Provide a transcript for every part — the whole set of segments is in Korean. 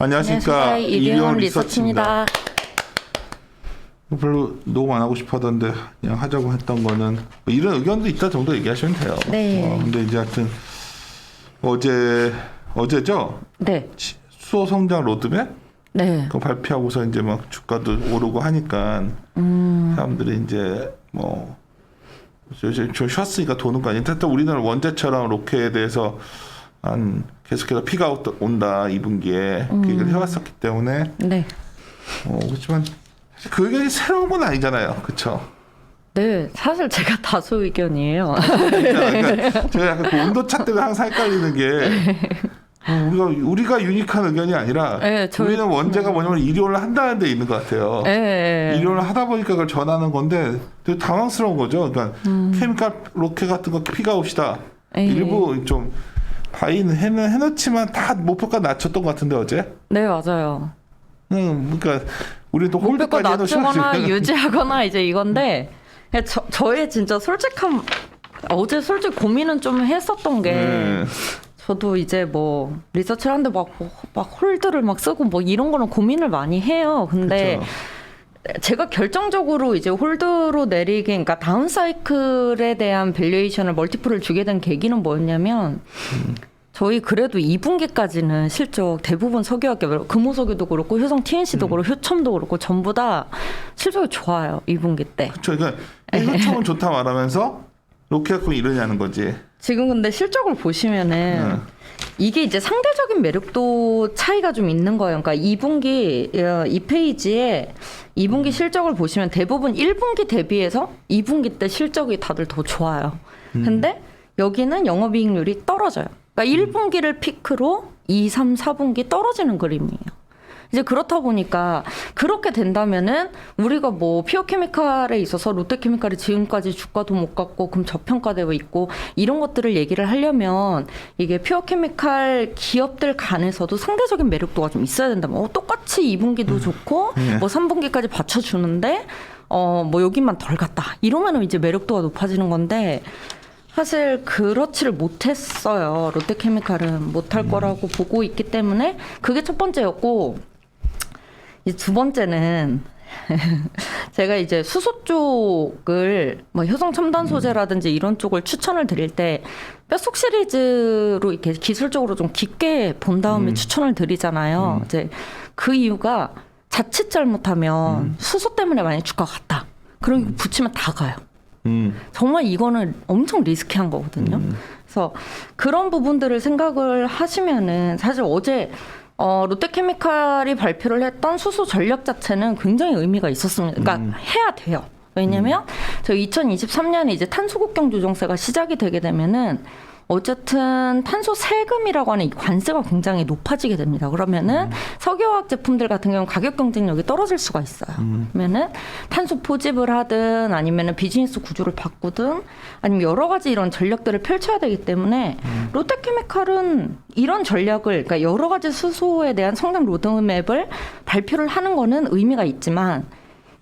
안녕하십니까. 이리온 리서치입니다. 별로 녹음 안 하고 싶어하던데 그냥 하자고 했던 거는 뭐 이런 의견도 있다 정도 얘기하시면 돼요. 네. 근데 이제 하여튼 어제죠? 네. 수호 성장 로드맵? 네. 그거 발표하고서 이제 막 주가도 오르고 하니까 사람들이 이제 뭐 좀 쉬었으니까 도는 거 아니야. 하여튼 우리는 원재처럼 로켓에 대해서 계속해서 피가 온다 2분기에 그 얘기를 해왔었기 때문에 네. 그렇지만 그 의견이 새로운 건 아니잖아요, 그렇죠? 네, 사실 제가 다수 의견이에요. 그러니까 제가 약간 그 온도차 때문에 항상 헷갈리는 게 우리가 유니크한 의견이 아니라 네, 우리는 원재가 뭐냐면 이리온을 한다는 데 있는 것 같아요. 네. 이리온을 하다 보니까 그걸 전하는 건데 되게 당황스러운 거죠. 그러니까 케미칼 로켓 같은 거 피가 옵시다. 네. 일부 좀 바이는 해놓지만 다 목표가 낮췄던 것 같은데 어제? 네, 맞아요. 그러니까 우리 또 목표가 홀드까지 낮추거나 해놓으시면 유지하거나 이제 이건데 저의 진짜 솔직한 어제 솔직히 고민은 좀 했었던 게 저도 이제 뭐 리서치를 하는데 막 홀드를 막 쓰고 뭐 이런 거는 고민을 많이 해요. 근데 그쵸. 제가 결정적으로 이제 홀드로 내리게, 그러니까 다운 사이클에 대한 밸류에이션을 멀티플을 주게 된 계기는 뭐였냐면 저희 그래도 2분기까지는 실적 대부분 석유학계, 금호석유도 그렇고 효성 TNC도 그렇고 효첨도 그렇고 전부 다 실적이 좋아요. 2분기 때. 그렇죠. 그러니까 효청은 좋다 말하면서 로켓 갖고 이러냐는 거지. 지금 근데 실적을 보시면은 이게 이제 상대적인 매력도 차이가 좀 있는 거예요. 그러니까 2분기 이 페이지에 2분기 실적을 보시면 대부분 1분기 대비해서 2분기 때 실적이 다들 더 좋아요. 근데 여기는 영업이익률이 떨어져요. 그러니까 1분기를 피크로 2, 3, 4분기 떨어지는 그림이에요. 이제 그렇다 보니까 그렇게 된다면은 우리가 뭐 피오케미칼에 있어서 롯데케미칼이 지금까지 주가도 못 갔고 그럼 저평가되어 있고 이런 것들을 얘기를 하려면 이게 피오케미칼 기업들 간에서도 상대적인 매력도가 좀 있어야 된다. 뭐 똑같이 2분기도 좋고 뭐 3분기까지 받쳐주는데 뭐 여기만 덜 갔다. 이러면은 이제 매력도가 높아지는 건데 사실 그렇지를 못했어요. 롯데케미칼은 못할 거라고 보고 있기 때문에 그게 첫 번째였고, 이제 두 번째는 제가 이제 수소 쪽을 뭐 효성 첨단 소재라든지 이런 쪽을 추천을 드릴 때 뼛속 시리즈로 이렇게 기술적으로 좀 깊게 본 다음에 추천을 드리잖아요. 이제 그 이유가 자칫 잘못하면 수소 때문에 만약 주가가 갔다. 그럼 이거 붙이면 다 가요. 정말 이거는 엄청 리스키한 거거든요. 그래서 그런 부분들을 생각을 하시면은 사실 어제 롯데케미칼이 발표를 했던 수소 전략 자체는 굉장히 의미가 있었습니다. 그러니까 해야 돼요. 왜냐면 저 2023년에 이제 탄소 국경 조정세가 시작이 되게 되면은 어쨌든 탄소 세금이라고 하는 이 관세가 굉장히 높아지게 됩니다. 그러면은 석유화학 제품들 같은 경우는 가격 경쟁력이 떨어질 수가 있어요. 그러면은 탄소 포집을 하든 아니면은 비즈니스 구조를 바꾸든 아니면 여러 가지 이런 전략들을 펼쳐야 되기 때문에 롯데케미칼은 이런 전략을, 그러니까 여러 가지 수소에 대한 성장 로드맵을 발표를 하는 거는 의미가 있지만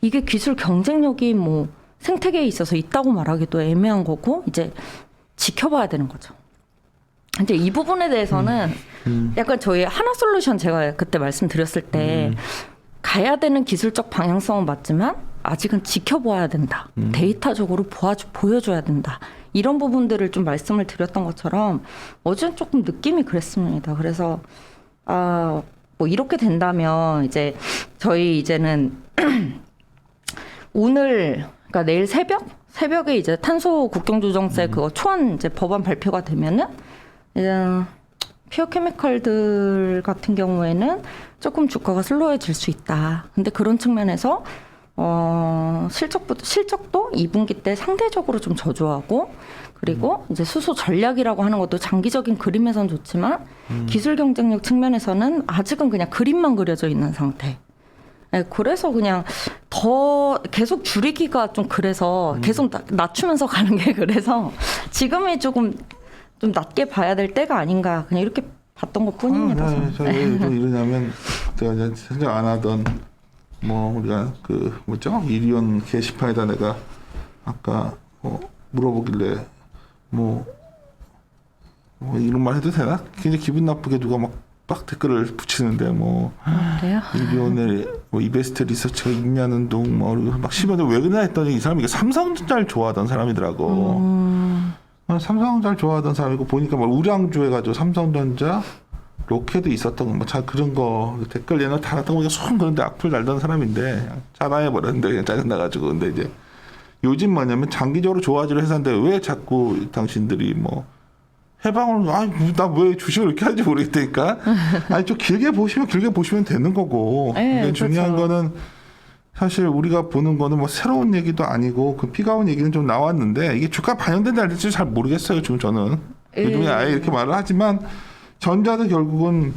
이게 기술 경쟁력이 뭐 생태계에 있어서 있다고 말하기도 애매한 거고 이제 지켜봐야 되는 거죠. 이제 이 부분에 대해서는 약간 저희 하나솔루션 제가 그때 말씀드렸을 때 가야 되는 기술적 방향성은 맞지만 아직은 지켜봐야 된다. 데이터적으로 보여줘야 된다. 이런 부분들을 좀 말씀을 드렸던 것처럼 어제는 조금 느낌이 그랬습니다. 그래서 뭐 이렇게 된다면 이제 저희 이제는 오늘, 그러니까 내일 새벽에 이제 탄소 국경조정세 그거 초안 이제 법안 발표가 되면은 이제 피오케미칼들 같은 경우에는 조금 주가가 슬로워질 수 있다. 근데 그런 측면에서 실적도 2분기 때 상대적으로 좀 저조하고, 그리고 이제 수소 전략이라고 하는 것도 장기적인 그림에선 좋지만 기술 경쟁력 측면에서는 아직은 그냥 그림만 그려져 있는 상태. 네, 그래서 그냥 더 계속 줄이기가 좀 그래서 계속 낮추면서 가는 게 그래서 지금이 좀 낮게 봐야 될 때가 아닌가, 그냥 이렇게 봤던 것 뿐입니다. 왜 이러냐면 제가 이제 생각 안 하던 뭐 우리가 그 뭐죠 이리온 게시판에다 내가 아까 물어보길래 뭐 이런 말 해도 되나? 굉장히 기분 나쁘게 누가 막 막 댓글을 붙이는데 뭐 그래요? 일본의 뭐 이베스트 리서치가 있냐는 둥막 심한데 왜 그러냐 했더니 이 사람이 삼성전자를 좋아하던 사람이더라고. 삼성전자를 좋아하던 사람이고 보니까 뭐 우량주 해가지고 삼성전자 로켓도 있었던 뭐 그런 거 댓글 얘는 달았던 거 보니까 손 그런데 악플 달던 사람인데 그냥 자나해버렸는데 그냥 짜증나가지고. 근데 이제 요즘 뭐냐면 장기적으로 좋아질 회사인데 왜 자꾸 당신들이 뭐 해방을 나 왜 주식을 이렇게 하는지 모르겠다니까. 아니 좀 길게 보시면 되는 거고. 네, 근데 중요한 그렇죠. 거는 사실 우리가 보는 거는 뭐 새로운 얘기도 아니고 그 피가 온 얘기는 좀 나왔는데 이게 주가 반영된다 안 될지 잘 모르겠어요 지금 저는. 요즘에 아예 이렇게 말을 하지만 전자도 결국은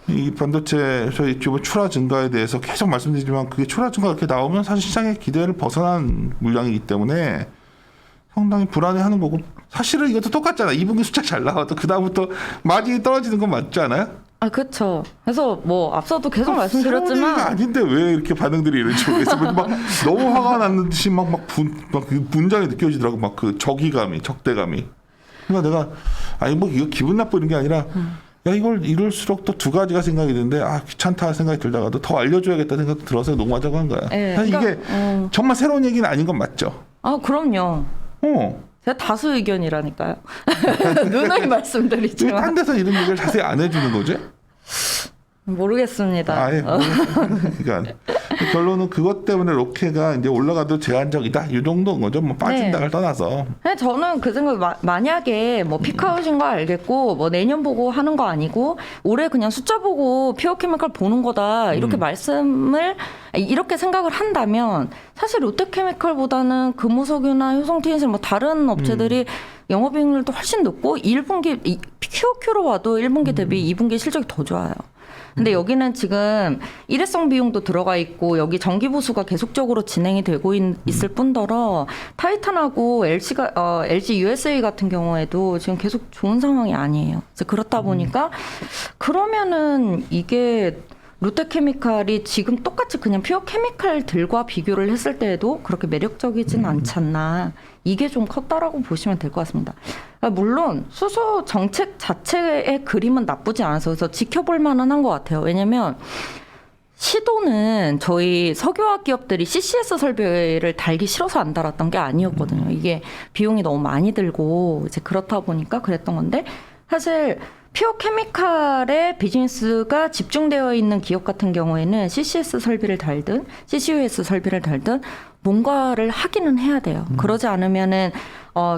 이 반도체 저희 지금 출하 증가에 대해서 계속 말씀드리지만 그게 출하 증가가 이렇게 나오면 사실 시장의 기대를 벗어난 물량이기 때문에 상당히 불안해하는 거고. 사실은 이것도 똑같잖아. 2분기 숫자 잘 나와도 그 다음부터 마진이 떨어지는 건 맞지 않아요? 아, 그렇죠. 그래서 뭐 앞서도 계속 새로운 얘기가 말씀드렸지만 아닌데 왜 이렇게 반응들이 이런지 모르겠어요. 막 너무 화가 나는 듯이 그 분장이 느껴지더라고. 막 그 적대감이. 그러니까 내가 아니 뭐 이거 기분 나쁘는 게 아니라 야 이걸 이럴수록 또 두 가지가 생각이 드는데 귀찮다 생각이 들다가도 더 알려줘야겠다 생각도 들어서 녹음하자고 한 거야. 네, 사실 그러니까, 이게 정말 새로운 얘기는 아닌 건 맞죠? 아, 그럼요. 제가 다수 의견이라니까요. 누누이 왜 말씀드리지만 딴 데서 이런 얘기를 자세히 안 해주는 거지? 모르겠습니다. 아예 그러니까 결론은 그것 때문에 로케가 이제 올라가도 제한적이다 이 정도인 거죠. 뭐 빠진다를 떠나서. 네, 저는 그 생각 만약에 뭐 피카웃인 거 알겠고 뭐 내년 보고 하는 거 아니고 올해 그냥 숫자 보고 피어케미칼 보는 거다 이렇게 말씀을 이렇게 생각을 한다면 사실 롯데케미칼보다는 금호석유나 효성TNC 뭐 다른 업체들이 영업이익률도 훨씬 높고 1분기 QOQ로 봐도 1분기 대비 2분기 실적이 더 좋아요. 근데 여기는 지금 일회성 비용도 들어가 있고 여기 정기 보수가 계속적으로 진행이 되고 있을 뿐더러 타이탄하고 LG USA 같은 경우에도 지금 계속 좋은 상황이 아니에요. 그래서 그렇다 보니까 그러면은 이게 롯데케미칼이 지금 똑같이 그냥 퓨어케미칼들과 비교를 했을 때에도 그렇게 매력적이진 않지 않나. 이게 좀 컸다라고 보시면 될 것 같습니다. 물론 수소 정책 자체의 그림은 나쁘지 않아서 그래서 지켜볼 만은 한 것 같아요. 왜냐면 시도는 저희 석유화학 기업들이 CCS 설비를 달기 싫어서 안 달았던 게 아니었거든요. 이게 비용이 너무 많이 들고 이제 그렇다 보니까 그랬던 건데 사실 퓨어케미칼의 비즈니스가 집중되어 있는 기업 같은 경우에는 CCS 설비를 달든 CCUS 설비를 달든 뭔가를 하기는 해야 돼요. 그러지 않으면은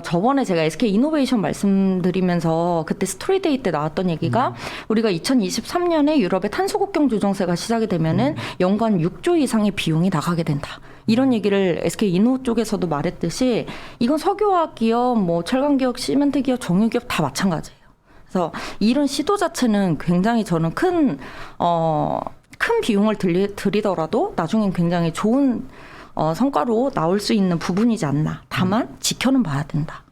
저번에 제가 SK 이노베이션 말씀드리면서 그때 스토리데이 때 나왔던 얘기가 우리가 2023년에 유럽의 탄소 국경 조정세가 시작이 되면은 연간 6조 이상의 비용이 나가게 된다. 이런 얘기를 SK 이노 쪽에서도 말했듯이 이건 석유화학 기업, 뭐 철강 기업, 시멘트 기업, 정유 기업 다 마찬가지예요. 그래서 이런 시도 자체는 굉장히 저는 큰 비용을 들이더라도 나중엔 굉장히 좋은 성과로 나올 수 있는 부분이지 않나. 다만 지켜는 봐야 된다.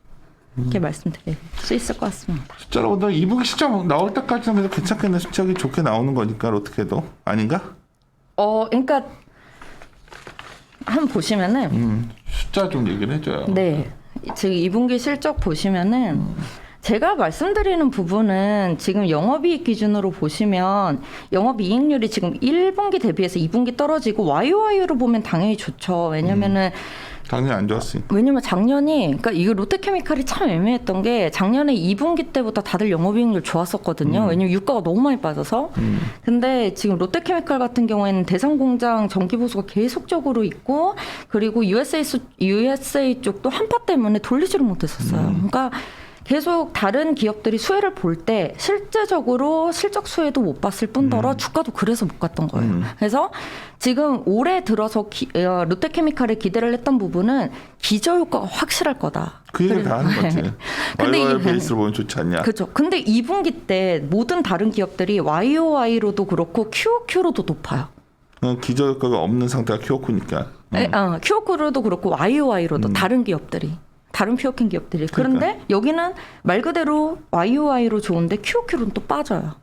이렇게 말씀드릴 수 있을 것 같습니다. 숫자로 본다면 2분기 숫자 나올 때까지는 그래도 괜찮겠네. 숫자가 좋게 나오는 거니까 어떻게 해도. 아닌가? 그러니까 한번 보시면은 숫자 좀 얘기를 해줘요. 네. 지금 2분기 실적 보시면은 제가 말씀드리는 부분은 지금 영업이익 기준으로 보시면 영업이익률이 지금 1분기 대비해서 2분기 떨어지고 YOY로 보면 당연히 좋죠. 왜냐면은 당연히 안 좋았으니까. 왜냐면 작년이 그러니까 이거 롯데케미칼이 참 애매했던 게 작년에 2분기 때부터 다들 영업이익률 좋았었거든요. 왜냐면 유가가 너무 많이 빠져서. 근데 지금 롯데케미칼 같은 경우에는 대상 공장 정기 보수가 계속적으로 있고 그리고 USA 쪽도 한파 때문에 돌리지를 못했었어요. 그러니까 계속 다른 기업들이 수혜를 볼 때 실제적으로 실적 수혜도 못 봤을 뿐더러 주가도 그래서 못 갔던 거예요. 그래서 지금 올해 들어서 롯데케미칼에 기대를 했던 부분은 기저효과가 확실할 거다. 그 얘기를 다 하는 거지. 근데 YOY 베이스로 보면 좋지 않냐. 그렇죠. 근데 2분기 때 모든 다른 기업들이 YOY로도 그렇고 QOQ로도 높아요. 기저효과가 없는 상태가 QOQ니까. QOQ로도 그렇고 YOY로도 다른 기업들이. 다른 퓨어캠 기업들이. 그런데 여기는 말 그대로 YOY로 좋은데 QOQ로는 또 빠져요.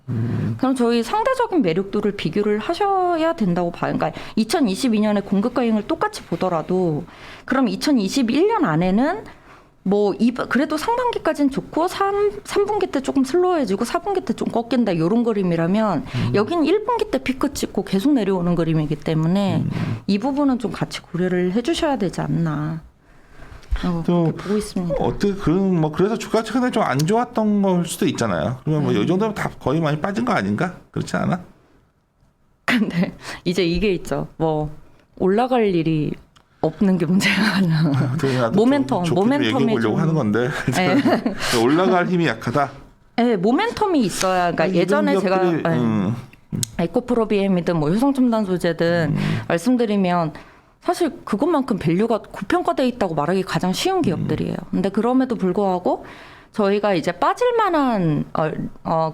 그럼 저희 상대적인 매력도를 비교를 하셔야 된다고 봐요. 그러니까 2022년에 공급과 이익을 똑같이 보더라도 그럼 2021년 안에는 뭐 그래도 상반기까지는 좋고 3분기 때 조금 슬로우해지고 4분기 때 좀 꺾인다 이런 그림이라면 여기는 1분기 때 피크 찍고 계속 내려오는 그림이기 때문에 이 부분은 좀 같이 고려를 해주셔야 되지 않나. 그렇게 보고 있습니다. 어떻게 그런 뭐 그래서 주가 최근에 좀 안 좋았던 걸 수도 있잖아요. 그러면 뭐 이 정도면 다 거의 많이 빠진 거 아닌가? 그렇지 않아? 근데 이제 이게 있죠. 뭐 올라갈 일이 없는 게 문제가 아니라 모멘텀이 얘기해 보려고 하는 건데 올라갈 힘이 약하다. 네, 모멘텀이 있어야. 그러니까 예전에 제가 에코프로비엠이든 뭐 효성첨단 소재든 말씀드리면 사실 그것만큼 밸류가 고평가돼 있다고 말하기 가장 쉬운 기업들이에요. 근데 그럼에도 불구하고 저희가 이제 빠질 만한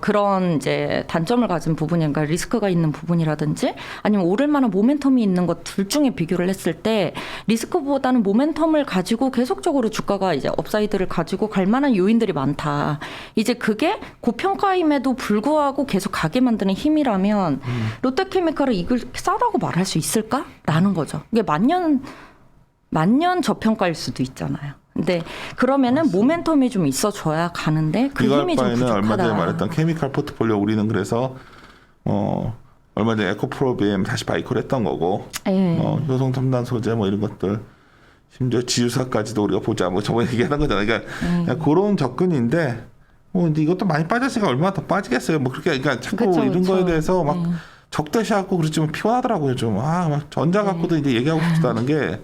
그런 이제 단점을 가진 부분이, 그러니까 리스크가 있는 부분이라든지 아니면 오를 만한 모멘텀이 있는 것 둘 중에 비교를 했을 때 리스크보다는 모멘텀을 가지고 계속적으로 주가가 이제 업사이드를 가지고 갈 만한 요인들이 많다. 이제 그게 고평가임에도 불구하고 계속 가게 만드는 힘이라면 롯데케미칼을 이걸 싸다고 말할 수 있을까라는 거죠. 이게 만년 저평가일 수도 있잖아요. 근데 그러면은 모멘텀이 좀 있어줘야 가는데 그 힘이 좀 부족하다. 얼마 전에 말했던 케미칼 포트폴리오 우리는 그래서 얼마 전에 에코프로비엠 다시 바이콜 했던 거고 효성첨단 소재 뭐 이런 것들 심지어 지유사까지도 우리가 보자 뭐 저번에 얘기하는 거잖아요. 그러니까 그런 접근인데 근데 이것도 많이 빠졌으니까 얼마나 더 빠지겠어요. 뭐 그렇게 그러니까 자꾸 이런 거에 대해서 막 적대시하고 그렇지만 피곤하더라고요. 좀 막 전자 갖고도 이제 얘기하고 싶지도 않은 게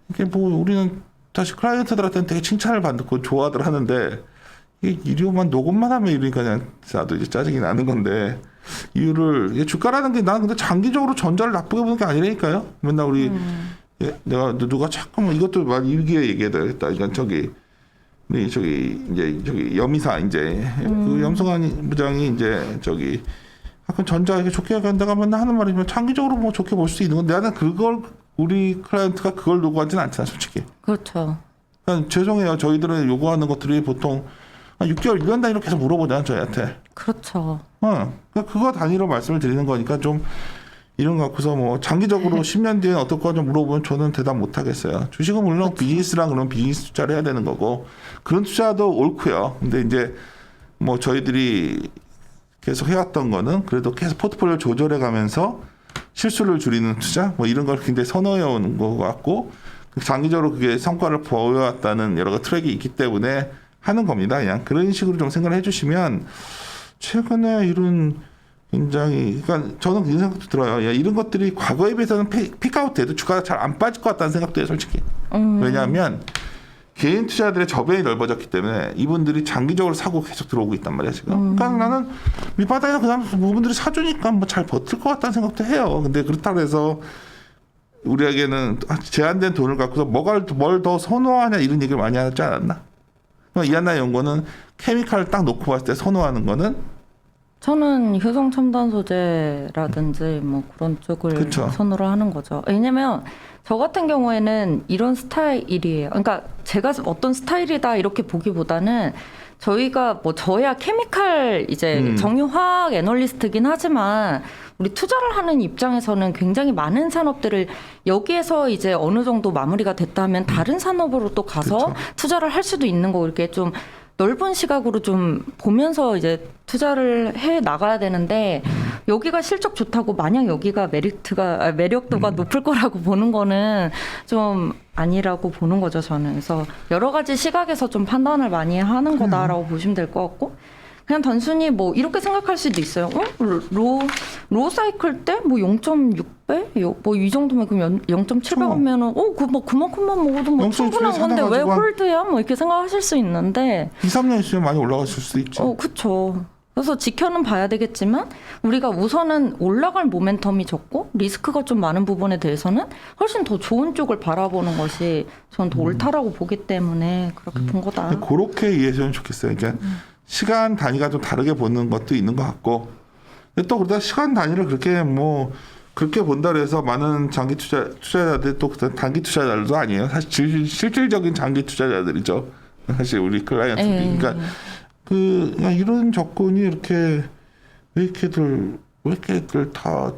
이게 뭐 우리는 다시 클라이언트들한테는 되게 칭찬을 받고 좋아들 하는데 이게 이료만 녹음만 하면 이러니까 그냥 나도 이제 짜증이 나는 건데 이게 주가라는 게 나는 근데 장기적으로 전자를 나쁘게 보는 게 아니라니까요. 맨날 우리 내가 누가 자꾸 이것도 막 일기에 얘기해야 되겠다. 그러니까 저기 여미사 이제 그 염승환 부장이 이제 저기 약간 전자 이렇게 좋게 얘기한다가 맨날 하는 말이면 장기적으로 뭐 좋게 볼 수 있는 건데 나는 그걸 우리 클라이언트가 그걸 요구하지는 않잖아, 솔직히. 그렇죠. 그러니까 죄송해요. 저희들은 요구하는 것들이 보통 한 6개월, 1년 단위로 계속 물어보잖아, 저희한테. 그렇죠. 그러니까 그거 단위로 말씀을 드리는 거니까 좀 이런 거 갖고서 뭐 장기적으로 10년 뒤엔 어떨 거 좀 물어보면 저는 대답 못 하겠어요. 주식은 물론 그렇죠. 비즈니스랑 그런 비즈니스 투자를 해야 되는 거고 그런 투자도 옳고요. 근데 이제 뭐 저희들이 계속 해왔던 거는 그래도 계속 포트폴리오 조절해 가면서 실수를 줄이는 투자 뭐 이런 걸 굉장히 선호해 오는 것 같고 장기적으로 그게 성과를 보여왔다는 여러 가지 트랙이 있기 때문에 하는 겁니다. 그냥 그런 식으로 좀 생각을 해주시면 최근에 이런 굉장히 그러니까 저는 그런 생각도 들어요. 야, 이런 것들이 과거에 비해서는 피크아웃돼도 주가가 잘 안 빠질 것 같다는 생각도 해요, 솔직히. 왜냐하면 개인 투자들의 저변이 넓어졌기 때문에 이분들이 장기적으로 사고 계속 들어오고 있단 말이야 지금. 그러니까 나는 밑바닥에서 그냥 부분들이 사주니까 뭐 잘 버틸 것 같다는 생각도 해요. 근데 그렇다고 해서 우리에게는 제한된 돈을 갖고서 뭘 더 선호하냐 이런 얘기를 많이 하지 않았나? 이한나 연구는 케미칼을 딱 놓고 봤을 때 선호하는 거는 저는 효성첨단 소재라든지 뭐 그런 쪽을 그쵸. 선호를 하는 거죠. 왜냐면 저 같은 경우에는 이런 스타일이에요. 그러니까 제가 어떤 스타일이다 이렇게 보기보다는 저희가 뭐 저야 케미칼 이제 정유화학 애널리스트긴 하지만 우리 투자를 하는 입장에서는 굉장히 많은 산업들을 여기에서 이제 어느 정도 마무리가 됐다면 다른 산업으로 또 가서 그쵸. 투자를 할 수도 있는 거 이렇게 좀 넓은 시각으로 좀 보면서 이제 투자를 해 나가야 되는데 여기가 실적 좋다고 마냥 여기가 매력도가 높을 거라고 보는 거는 좀 아니라고 보는 거죠, 저는. 그래서 여러 가지 시각에서 좀 판단을 많이 하는 거다라고 보시면 될 것 같고 그냥 단순히 뭐 이렇게 생각할 수도 있어요. 로 사이클 때 뭐 0.6배? 뭐 이 정도면 그럼 0.7배 하면은 뭐 그만큼만 먹어도 뭐 충분한 건데 왜 홀드야? 뭐 이렇게 생각하실 수 있는데 2, 3년 있으면 많이 올라갔을 수도 있지. 그렇죠. 그래서 지켜는 봐야 되겠지만 우리가 우선은 올라갈 모멘텀이 적고 리스크가 좀 많은 부분에 대해서는 훨씬 더 좋은 쪽을 바라보는 것이 저는 더 옳다라고 보기 때문에 그렇게 본 거다. 그렇게 이해했으면 좋겠어요. 그러니까 시간 단위가 좀 다르게 보는 것도 있는 것 같고 근데 또 그러다 시간 단위를 그렇게 본다 그래서 많은 장기 투자자들 또 단기 투자자들도 아니에요. 사실 실질적인 장기 투자자들이죠. 사실 우리 클라이언트들이. 그러니까 그냥 이런 접근이 왜 이렇게들 다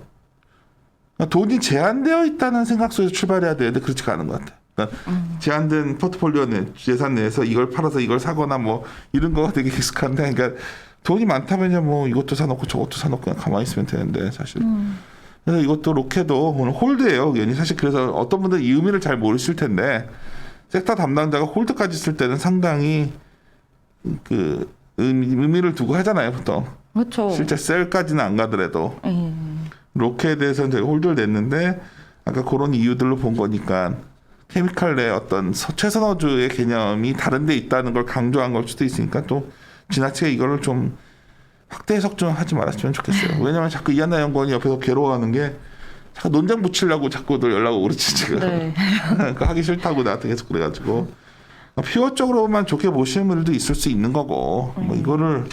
돈이 제한되어 있다는 생각 속에서 출발해야 되는데 그렇지가 않은 것 같아. 그러니까 제한된 포트폴리오 예산 내에서 이걸 팔아서 이걸 사거나 뭐 이런 거가 되게 익숙한데, 그러니까 돈이 많다면야 뭐 이것도 사놓고 저것도 사놓고 그냥 가만히 있으면 되는데 사실. 그래서 이것도 로케도 오늘 홀드예요, 의원이. 사실 그래서 어떤 분들은 이 의미를 잘 모르실 텐데, 섹터 담당자가 홀드까지 쓸 때는 상당히 그 의미를 두고 하잖아요, 보통. 그렇죠. 실제 셀까지는 안 가더라도. 로켓에 대해서는 저희 홀드를 냈는데 아까 그런 이유들로 본 거니까 케미칼 내 어떤 최선호주의 개념이 다른 데 있다는 걸 강조한 걸 수도 있으니까 또 지나치게 이거를 좀 확대 해석 좀 하지 말았으면 좋겠어요. 왜냐면 자꾸 이한나 연구원이 옆에서 괴로워하는 게 자꾸 논쟁 붙이려고 자꾸들 연락 오고 그렇지 지금. 네. 그러니까 하기 싫다고 나한테 계속 그래가지고 피워적으로만 좋게 보시는 분들도 있을 수 있는 거고 뭐 이거를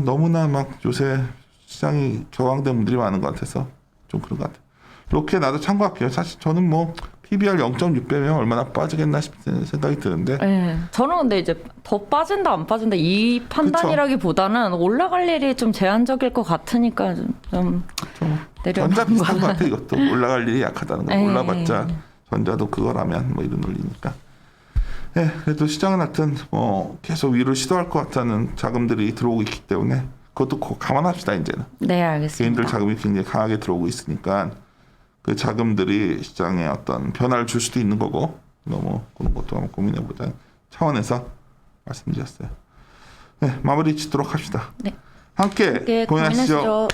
너무나 막 요새 시장이 격앙된 분들이 많은 것 같아서 좀 그런 것 같아요. 로켓 나도 참고할게요. 사실 저는 뭐 PBR 0.6배면 얼마나 빠지겠나 싶은 생각이 드는데. 네. 저는 근데 이제 더 빠진다 안 빠진다 이 판단이라기보다는 올라갈 일이 좀 제한적일 것 같으니까 좀 내려놓은 전자 비슷한 거 것 같아 이것도. 올라갈 일이 약하다는 거. 네. 올라봤자 전자도 그거라면 뭐 이런 논리니까. 네, 그래도 시장은 하여튼 뭐 계속 위로 시도할 것 같다는 자금들이 들어오고 있기 때문에 그것도 감안합시다 이제는. 네, 알겠습니다. 개인들 자금이 굉장히 강하게 들어오고 있으니까 그 자금들이 시장에 어떤 변화를 줄 수도 있는 거고 너무 그런 것도 한번 고민해보자는 차원에서 말씀드렸어요. 네, 마무리 짓도록 합시다. 네. 함께 고민하시죠. 고민하시죠.